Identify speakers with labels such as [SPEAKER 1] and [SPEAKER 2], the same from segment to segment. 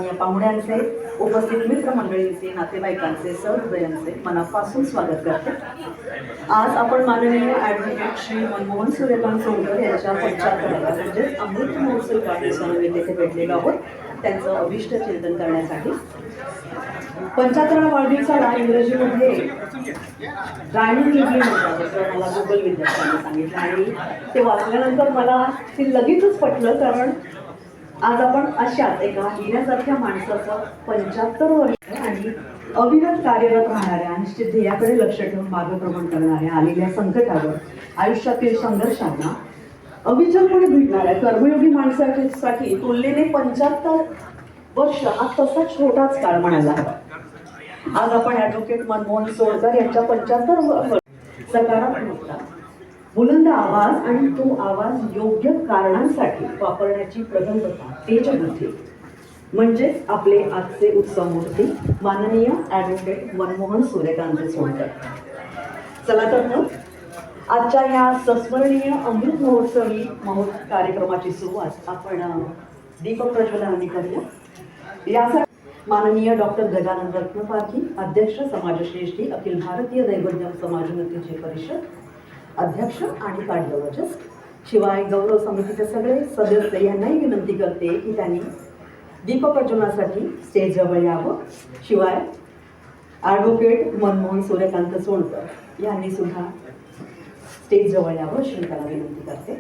[SPEAKER 1] सन्माननीय पाहुण्यांचे, उपस्थित मित्रमंडळींचे, नातेवाईकांचे, सहृदयांचे मनापासून स्वागत करते। आज आपण माननीय ॲडव्होकेट श्री मनमोहन सूर्यकांत सोनकर यांच्या 75व्या म्हणजे अमृत महोत्सव वाढदिवसानिमित्त येथे भेटलेलो आहोत, त्यांचं अभिष्ट चिंतन करण्यासाठी। 75व्या वाढदिवसाला इंग्रजीमध्ये डायमंड जुबली म्हणतात असं मला गुगल विद्यार्थ्यांनी सांगितलं आणि ते वाचल्यानंतर मला ते लगेचच पटलं, कारण आज आपण अशाच एका हिऱ्यासारख्या माणसाचं 75 वर्ष आणि अविरत कार्यरत राहणाऱ्या, निश्चित ध्येयाकडे लक्ष ठेवून मार्गक्रमण करणाऱ्या, आलेल्या संकटावर, आयुष्यातील संघर्षांना अविचलपणे भिडणाऱ्या कर्मयोगी माणसासाठी तुलनेने 75 वर्ष हा तसा छोटाच काळ म्हणायला हवा। आज आपण ॲडव्होकेट मनमोहन सोनकर यांच्या 75 सकारात्मकता, बुलंद आवाज आणि तो आवाज योग्य कारणांसाठी वापरण्याची प्रगल्भता, तेजबुद्धी म्हणजेच आपले आजचे उत्सव मूर्ती माननीय ॲडव्होकेट मनमोहन सूर्यकांत सोनकर। चला तर मग आजच्या ह्या संस्मरणीय अमृत महोत्सवी कार्यक्रमाची सुरुवात आपण दीपक प्रज्वलनाने करूया। यासाठी माननीय डॉक्टर गजानन रत्नपारखी, अध्यक्ष समाजश्रेष्ठी अखिल भारतीय दैवज्ञ समाजोन्नतीची परिषद अध्यक्ष आणि कार्डिओलॉजिस्ट, शिवाय गौरव समितीचे सगळे सदस्य यांनाही विनंती करते की त्यांनी दीप प्रज्वलनासाठी स्टेज जवळ यावं। शिवाय ॲडव्होकेट मनमोहन सूर्यकांत सोनकर यांनी सुद्धा स्टेज जवळ यावं अशी त्याला विनंती करते।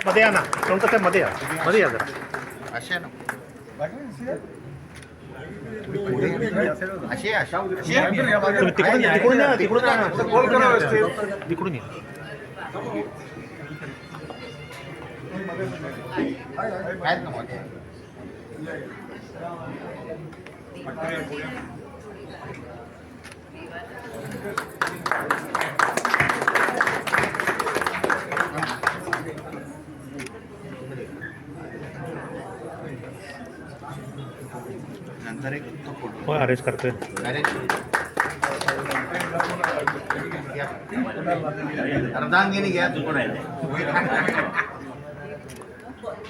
[SPEAKER 2] मध्ये या ना, कोणतं मध्ये या जरा असे ना तिकडून या। हो अरेंज करतोय।
[SPEAKER 3] अर्धांगिनी घ्या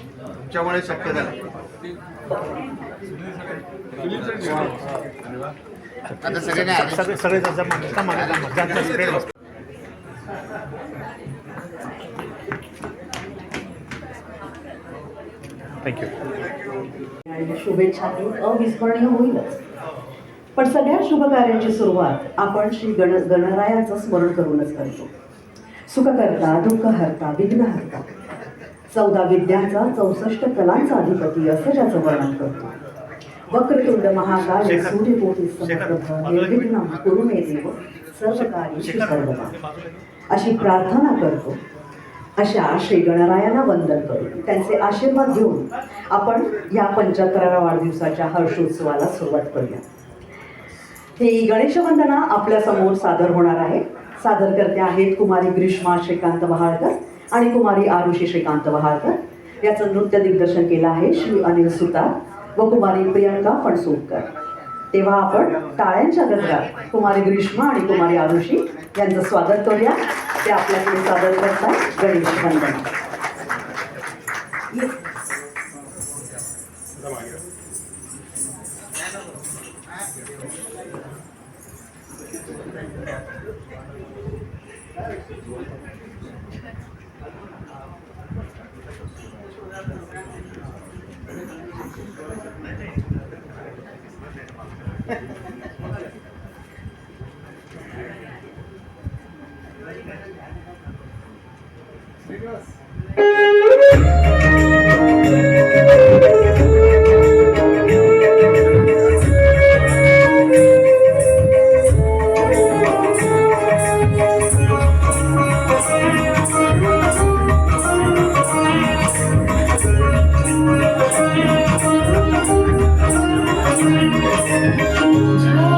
[SPEAKER 3] तुमच्यामुळे शक्य झालं। आता
[SPEAKER 2] सगळे थँक्यू।
[SPEAKER 1] शुभेच्छांनी अविस्मरणीय होईलच, पण सगळ्या शुभ कार्याची सुरुवात आपण श्री गणरायाचं स्मरण करूनच करतो। सुखकर्ता, दुःखहर्ता, विघ्नहर्ता, 14 विद्यांचा 64 कलांचा अधिपती असं ज्याचं वर्णन करतो। वक्रतुंड महाकाय सूर्यकोटी समप्रभ निर्विघ्नं कुरु मे देव सर्वकार्येषु सर्वदा अशी प्रार्थना करतो। अशा श्री गणरायांना वंदन करून त्यांचे आशीर्वाद घेऊन आपण या 75व्या वाढदिवसाच्या हर्षोत्सवाला सुरुवात करूया। ही गणेश वंदना आपल्या समोर सादर होणार आहे। सादर करते आहेत कुमारी ग्रीष्मा श्रीकांत वहाळकर आणि कुमारी आरुषी श्रीकांत वहाळकर। याचं नृत्य दिग्दर्शन केलं आहे श्री अनिल सुतार व कुमारी प्रियंका फणसुरकर। तेव्हा आपण टाळ्यांच्या गजरात कुमारी ग्रीष्मा आणि कुमारी आरुषी यांचं स्वागत करूया। ते आपल्याकडे सादर करतात गणेश वंदना।
[SPEAKER 4] Oh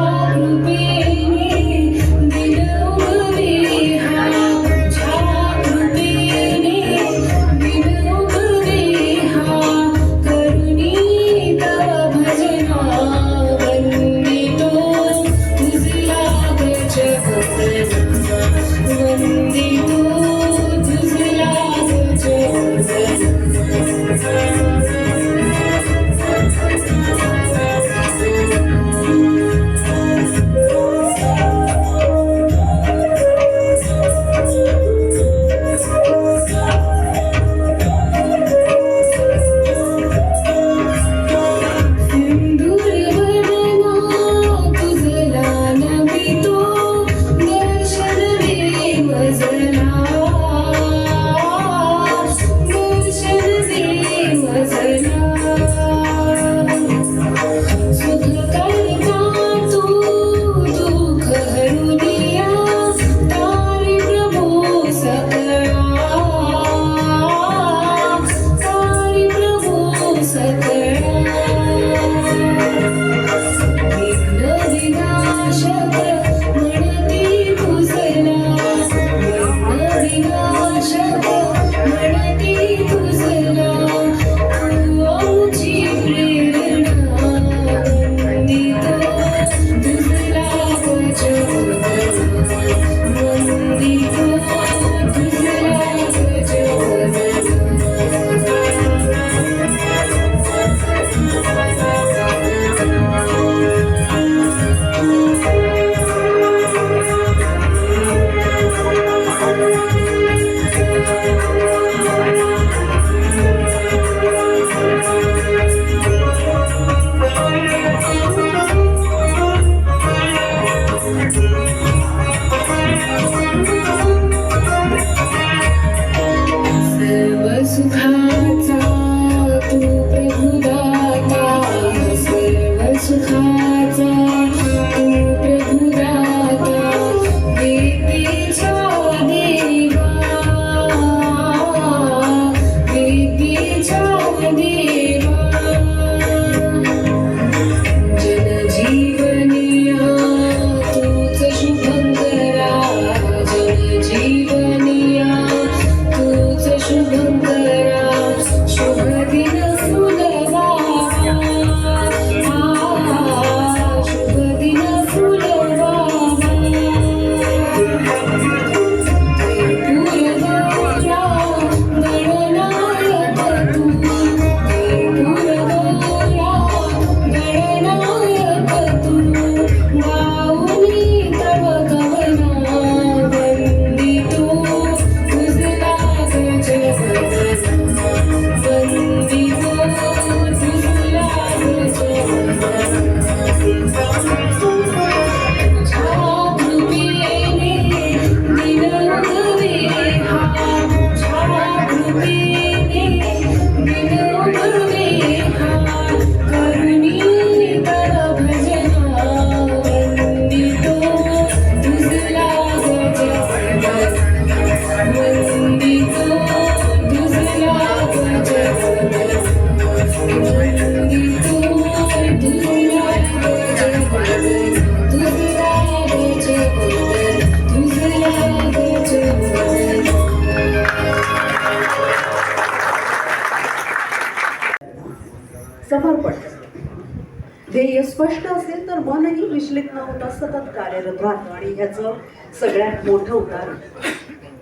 [SPEAKER 1] स्पष्ट असेल तर मनही विचलित न होता सतत कार्यरत राहतं. आणि ह्याचं सगळ्यात मोठं उदाहरण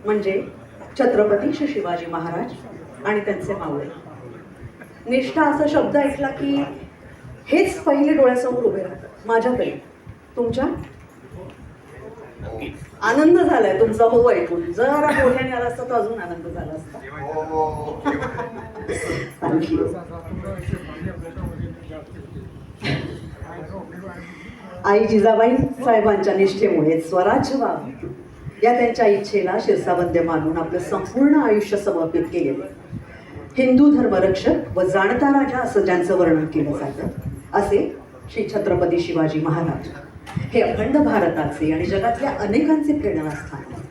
[SPEAKER 1] म्हणजे छत्रपती श्री शिवाजी महाराज आणि त्यांचे मावळे. निष्ठा असा शब्द ऐकला की हेच पहिले डोळ्यासमोर उभे राहतात. माझ्याकडे तुमच्या आनंद झालाय तुमचा हो ऐकून. जरा मोठ्याने आला असता तर अजून आनंद झाला असता. थँक्यू. आई जिजाबाई साहेबांच्या निष्ठेमुळे स्वराज्य व्हावं या त्यांच्या इच्छेला शिरसावंद्य मानून आपलं संपूर्ण आयुष्य समर्पित केलेलं हिंदू धर्मरक्षक व जाणता राजा असं ज्यांचं वर्णन केलं जातं असे श्री छत्रपती शिवाजी महाराज हे अखंड भारताचे आणि जगातल्या अनेकांचे प्रेरणास्थान आहेत.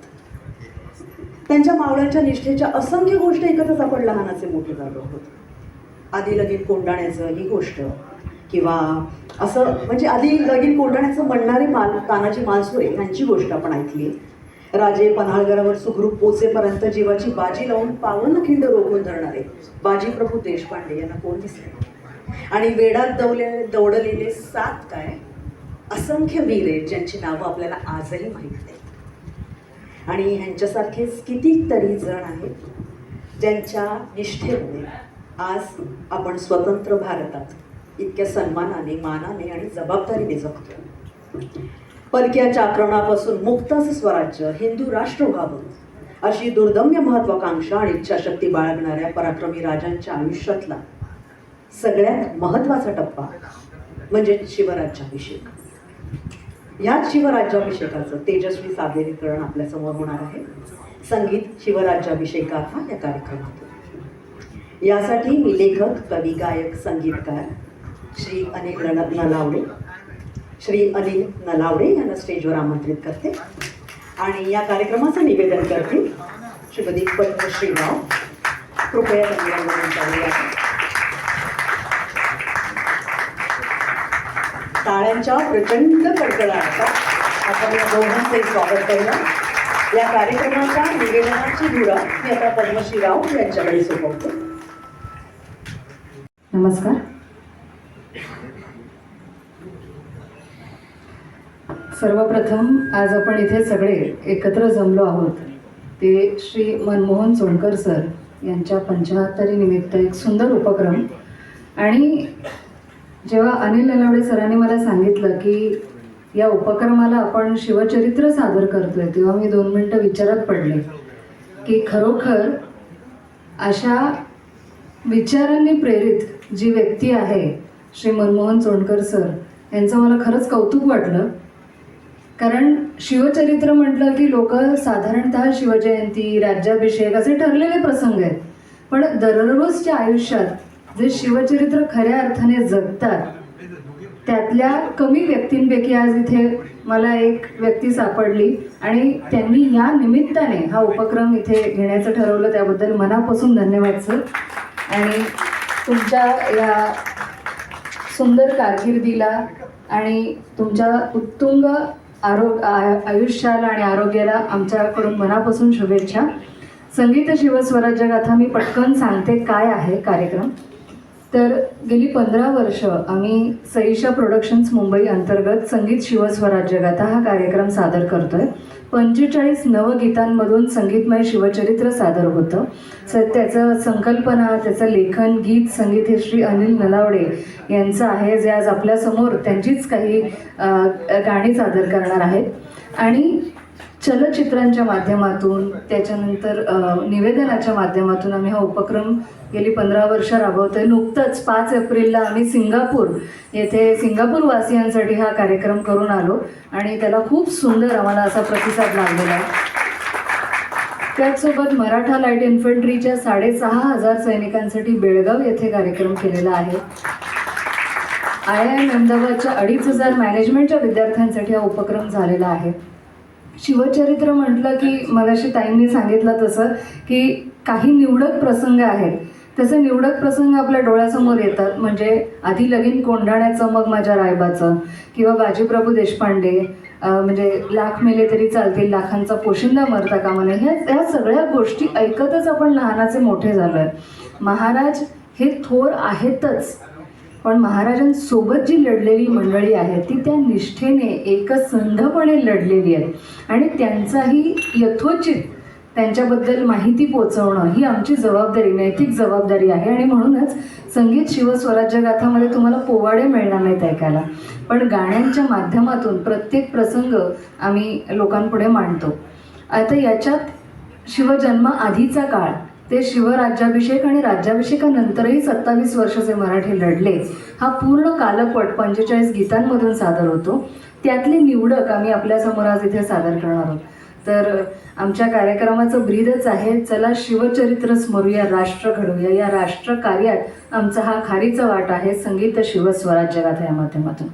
[SPEAKER 1] त्यांच्या मावळ्यांच्या निष्ठेच्या असंख्य गोष्टी ऐकतच आपण लहानाचे मोठे झालो आहोत. आधी लगीन कोंडाण्याचं ही गोष्ट किंवा असं म्हणजे आधी लगीन कोंडाण्याचं म्हणणारे तानाजी मालसुरे यांची गोष्ट आपण ऐकली. राजे पन्हाळगडावर सुखरूप पोचेपर्यंत जीवाची बाजी लावून पावनखिंड रोखून धरणारे बाजीप्रभू देशपांडे यांना कोण दिसले. आणि वेडात दौडलेले 7 काय असंख्य वीर आहेत ज्यांची नावं आपल्याला आजही माहीत नाहीत. आणि ह्यांच्यासारखेच कितीतरी जण आहेत ज्यांच्या निष्ठेमुळे आज आपण स्वतंत्र भारतात इतक्या सन्मानाने मानाने आणि जबाबदारीने जगतो. परकीयांच्या आक्रमणापासून मुक्त असं स्वराज्य हिंदू राष्ट्र व्हावं अशी दुर्दम्य महत्वाकांक्षा आणि इच्छाशक्ती बाळगणाऱ्या पराक्रमी राजांच्या आयुष्यातला सगळ्यात महत्त्वाचा टप्पा म्हणजे शिवराज्याभिषेक. ह्याच शिवराज्याभिषेकाचं तेजस्वी सादरीकरण आपल्यासमोर होणार आहे संगीत शिवराज्याभिषेकाचा या कार्यक्रमातून. यासाठी मी लेखक कवी गायक संगीतकार श्री अनिल नलावडे यांना स्टेजवर आमंत्रित करते आणि या कार्यक्रमाचं निवेदन करते श्रीमती पद्मश्रीराव. कृपया त्यांनी टाळ्यांच्या प्रचंड कडकडाटात आपण या दोघांचे स्वागत करूया. या कार्यक्रमाच्या निवेदनाची धुरा मी आता पद्मश्रीराव यांच्याकडे सोपवतो.
[SPEAKER 4] नमस्कार. सर्वप्रथम आज आपण इथे सगळे एकत्र जमलो आहोत ते श्री मनमोहन सोनकर सर यांच्या 75 निमित्त एक सुंदर उपक्रम. आणि जेव्हा अनिल नलावडे सरांनी मला सांगितलं की या उपक्रमाला आपण शिवचरित्र सादर करतोय तेव्हा मी 2 मिनटं विचारात पडले की खरोखर अशा विचारांनी प्रेरित जी व्यक्ती आहे श्री मनमोहन सोनकर सर यांचं मला खरंच कौतुक वाटलं. कारण शिवचरित्र म्हटलं की लोक साधारणतः शिवजयंती राज्याभिषेक असे ठरलेले प्रसंग आहेत, पण दररोजच्या आयुष्यात जे शिवचरित्र खऱ्या अर्थाने जगतात त्यातल्या कमी व्यक्तींपैकी आज इथे मला एक व्यक्ती सापडली आणि त्यांनी या निमित्ताने हा उपक्रम इथे घेण्याचं ठरवलं. त्याबद्दल मनापासून धन्यवाद सर. आणि तुमच्या या सुंदर कारकिर्दीला आणि तुमच्या उत्तुंग आयुष्याला आणि आरोग्याला आमच्याकडून मनापासून शुभेच्छा. संगीत शिवस्वराज्य गाथा मी पटकन सांगते काय आहे कार्यक्रम. तर गेली 15 वर्ष आम्ही सईशा प्रोडक्शन्स मुंबई अंतर्गत संगीत शिवस्वराज्य गाथा हा कार्यक्रम सादर करतोय. 45 नवगीतांमधून संगीतमय शिवचरित्र सादर होतं. त्याचं संकल्पना, त्याचं लेखन, गीत, संगीत हे श्री अनिल नलावडे यांचं आहे, जे आज आपल्यासमोर त्यांचीच काही गाणी सादर करणार आहेत. आणि चलचित्रांच्या माध्यमातून त्याच्यानंतर निवेदनाच्या माध्यमातून आम्ही हा उपक्रम गेली 15 वर्ष राबवतोय. नुकतंच 5 एप्रिलला आम्ही सिंगापूर वासियांसाठी हा कार्यक्रम करून आलो आणि त्याला खूप सुंदर आम्हाला असा प्रतिसाद लाभलेला आहे. त्याचसोबत मराठा लाईट इन्फंट्रीच्या 6,500 सैनिकांसाठी बेळगाव येथे कार्यक्रम केलेला आहे. IIM अहमदाबादच्या 2,500 मॅनेजमेंटच्या विद्यार्थ्यांसाठी हा उपक्रम झालेला आहे. शिवचरित्र म्हटलं की मगाशी ताईंनी सांगितलं तसं की काही निवडक प्रसंग आहेत. तसे निवडक प्रसंग आपल्या डोळ्यासमोर येतात. म्हणजे आधी लगीन कोंढाण्याचं मग माझ्या रायबाचं, किंवा बाजीप्रभू देशपांडे म्हणजे लाख मेले तरी चालतील, लाखांचा पोशिंदा मरता कामा नये, ह्या सगळ्या गोष्टी ऐकतच आपण लहानाचे मोठे झालो आहे. महाराज हे थोर आहेतच, पण महाराजांसोबत जी लढलेली मंडळी आहे ती त्या निष्ठेने एकसंधपणे लढलेली आहे आणि त्यांचाही यथोचित त्यांच्याबद्दल माहिती पोचवणं ही आमची जबाबदारी, नैतिक जबाबदारी आहे. आणि म्हणूनच संगीत शिवस्वराज्य गाथामध्ये तुम्हाला पोवाडे मिळणार नाहीत ऐकायला, पण गाण्यांच्या माध्यमातून प्रत्येक प्रसंग आम्ही लोकांपुढे मांडतो. आता याच्यात शिवजन्म आधीचा काळ ते शिवराज्याभिषेक आणि राज्याभिषेकानंतरही 27 वर्ष जे मराठी लढले हा पूर्ण कालपट 45 गीतांमधून सादर होतो. त्यातले निवडक आम्ही आपल्यासमोर आज इथे सादर करणार आहोत. तर आमच्या कार्यक्रमाचं ब्रीदच आहे, चला शिवचरित्र स्मरूया, राष्ट्र घडवूया. या राष्ट्र कार्यात आमचा हा खारीचा वाटा आहे संगीत शिवस्वराज्य गाथा या माध्यमातून.